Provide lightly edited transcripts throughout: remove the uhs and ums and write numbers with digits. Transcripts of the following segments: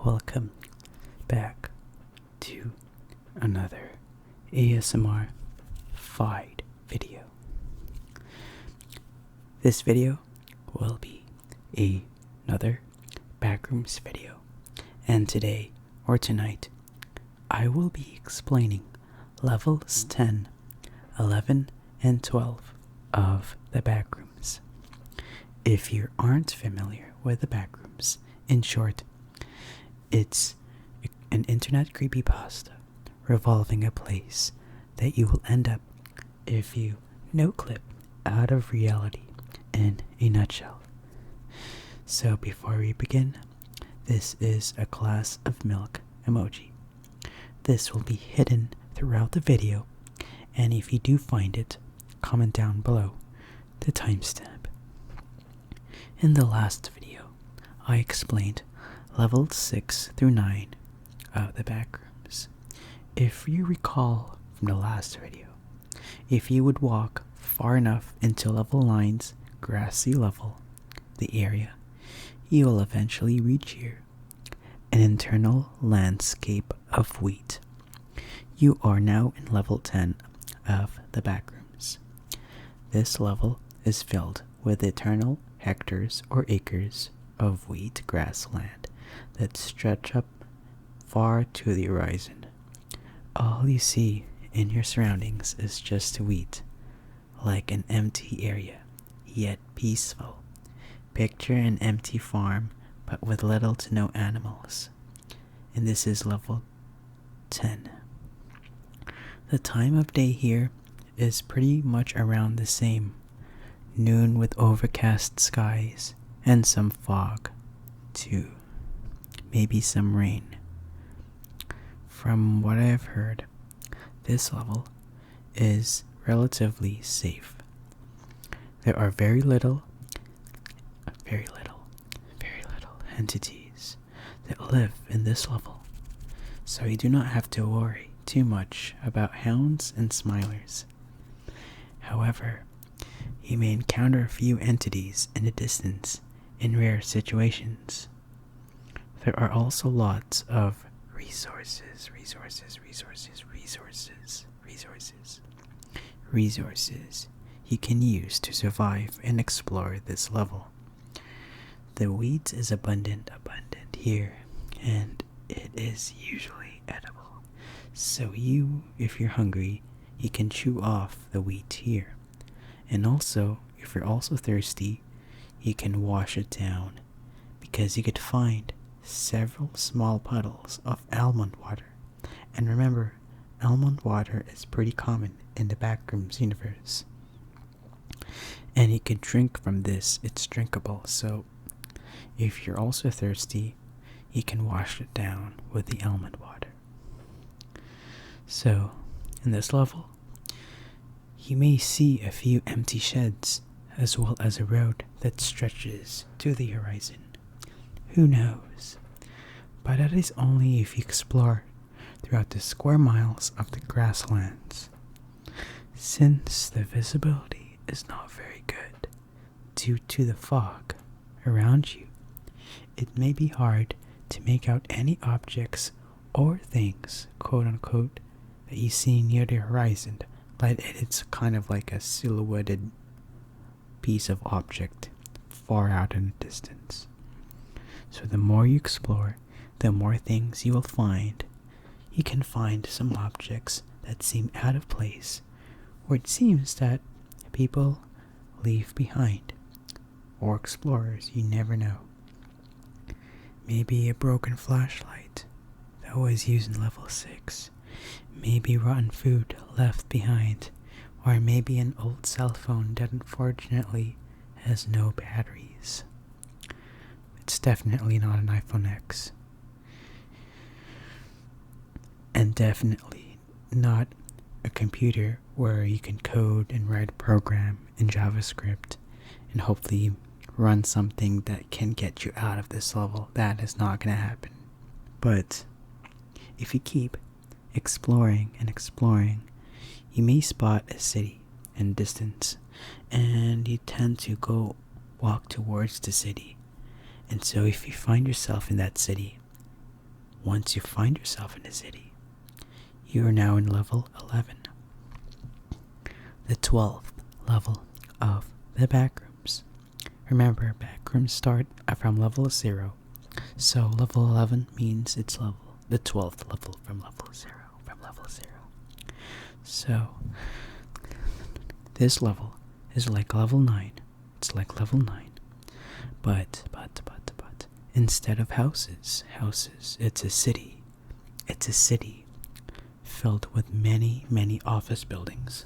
Welcome back to another ASMR-fied video. This video will be another Backrooms video, and today, or tonight, I will be explaining levels 10, 11, and 12 of the Backrooms. If you aren't familiar with the Backrooms, in short, it's an internet creepypasta revolving a place that you will end up if you noclip out of reality in a nutshell. So before we begin, this is a glass of milk emoji. This will be hidden throughout the video, and if you do find it, comment down below the timestamp. In the last video, I explained levels 6 through 9 of the Backrooms. If you recall from the last video, if you would walk far enough into level 9's grassy level, the area, you will eventually reach here, an internal landscape of wheat. You are now in level 10 of the Backrooms. This level is filled with eternal hectares or acres of wheat grassland that stretch up far to the horizon. All you see in your surroundings is just wheat, like an empty area, yet peaceful. Picture an empty farm, but with little to no animals. And this is level 10. The time of day here is pretty much around the same. Noon with overcast skies and some fog, too. Maybe some rain. From what I have heard, this level is relatively safe. There are very little entities that live in this level, so you do not have to worry too much about hounds and smilers. However, you may encounter a few entities in the distance in rare situations. There are also lots of resources you can use to survive and explore this level. The wheat is abundant here, and it is usually edible. So if you're hungry, you can chew off the wheat here. And also, if you're also thirsty, you can wash it down, because you could find several small puddles of almond water. And remember, almond water is pretty common in the Backrooms universe. And you can drink from this, it's drinkable, so if you're also thirsty, you can wash it down with the almond water. So, in this level, you may see a few empty sheds, as well as a road that stretches to the horizon. Who knows? But that is only if you explore throughout the square miles of the grasslands. Since the visibility is not very good due to the fog around you, it may be hard to make out any objects or things, quote unquote, that you see near the horizon. But it's kind of like a silhouetted piece of object far out in the distance. So the more you explore, the more things you will find. You can find some objects that seem out of place, or it seems that people leave behind, or explorers, you never know. Maybe a broken flashlight that was used in level 6. Maybe rotten food left behind, or maybe an old cell phone that unfortunately has no batteries. It's definitely not an iPhone X. And definitely not a computer where you can code and write a program in JavaScript and hopefully run something that can get you out of this level. That is not going to happen. But if you keep exploring and exploring, you may spot a city in distance, and you tend to walk towards the city. And so if you find yourself in that city, once you find yourself in a city, you are now in level 11, the 12th level of the Backrooms. Remember, Backrooms start from level 0, so level 11 means it's the 12th level from level 0. So, this level is like level 9. It's like level 9. But, instead of houses, it's a city. It's a city filled with many, many office buildings,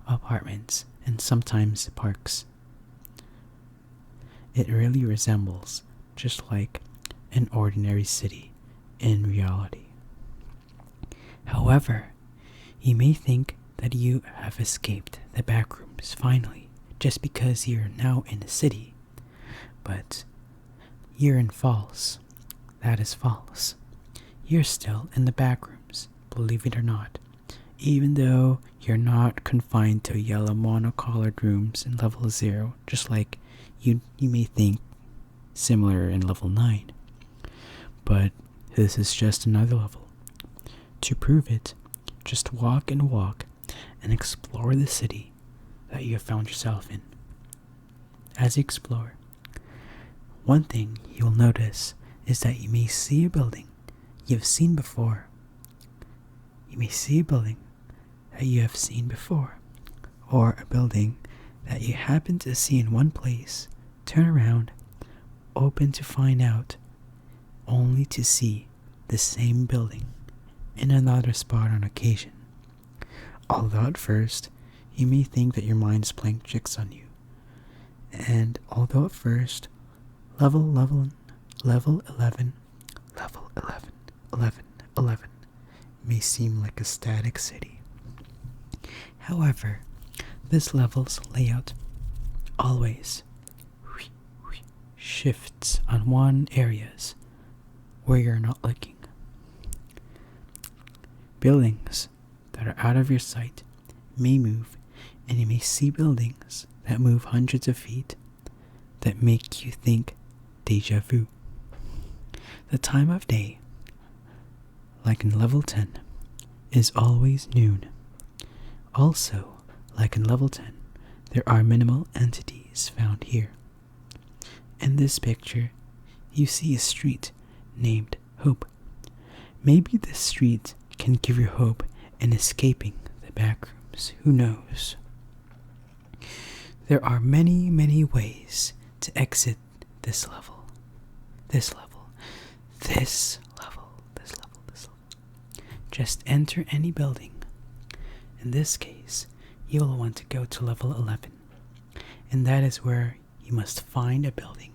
apartments, and sometimes parks. It really resembles just like an ordinary city in reality. However, you may think that you have escaped the Backrooms finally, just because you're now in a city. But you're in false. That is false. You're still in the Backrooms, believe it or not. Even though you're not confined to yellow monocolored rooms in level 0, just like you may think similar in level 9. But this is just another level. To prove it, just walk and explore the city that you have found yourself in. As you explore, one thing you'll notice is that you may see a building you've seen before. You may see a building that you have seen before, or a building that you happen to see in one place, turn around, open to find out, only to see the same building in another spot on occasion. Although at first, you may think that your mind's playing tricks on you. And although at first, level 11 may seem like a static city. However, this level's layout always shifts on one areas where you're not looking. Buildings that are out of your sight may move, and you may see buildings that move hundreds of feet that make you think deja vu. The time of day, like in level 10, is always noon. Also, like in level 10, there are minimal entities found here. In this picture, you see a street named Hope. Maybe this street can give you hope in escaping the Backrooms. Who knows? There are many, many ways to exit this level. Just enter any building. In this case, you will want to go to level 11, and that is where you must find a building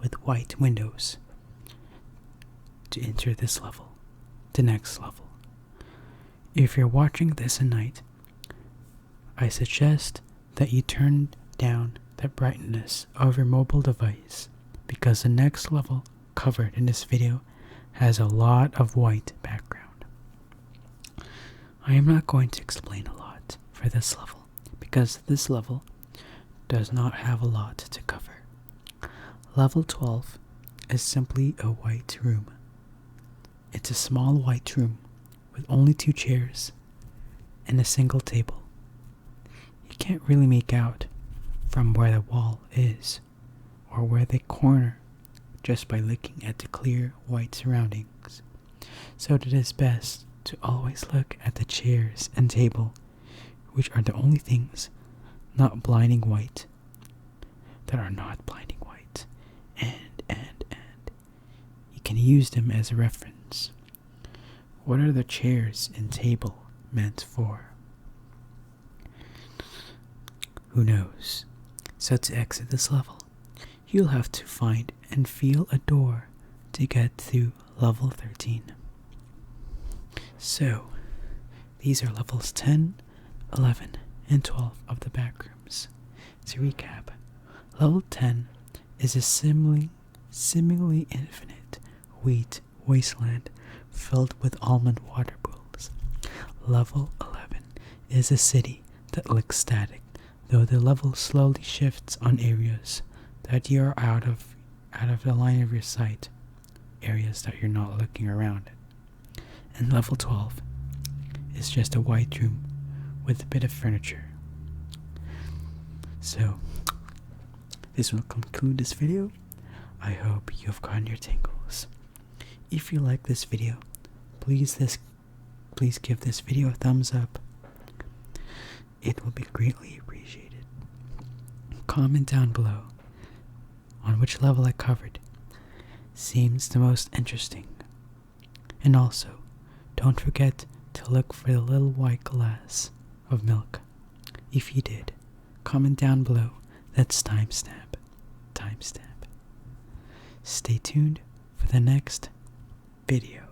with white windows to enter this level, the next level. If you're watching this at night, I suggest that you turn down the brightness of your mobile device, because the next level covered in this video has a lot of white background. I am not going to explain a lot for this level, because this level does not have a lot to cover. Level 12 is simply a white room. It's a small white room with only 2 chairs and a single table. You can't really make out from where the wall is or where they corner just by looking at the clear white surroundings. So it is best to always look at the chairs and table, which are the only things not blinding white, that are not blinding white, and you can use them as a reference. What are the chairs and table meant for? Who knows? So to exit this level, you'll have to find and feel a door to get to level 13. So, these are levels 10, 11, and 12 of the Backrooms. To recap, level 10 is a seemingly infinite wheat wasteland filled with almond water pools. Level 11 is a city that looks static, though the level slowly shifts on areas that you're out of the line of your sight, areas that you're not looking around at. And level 12 is just a white room with a bit of furniture. So, this will conclude this video. I hope you've gotten your tingles. If you like this video, please give this video a thumbs up. It will be greatly appreciated. Comment down below on which level I covered seems the most interesting. And also, don't forget to look for the little white glass of milk. If you did, comment down below. That's timestamp. Stay tuned for the next video.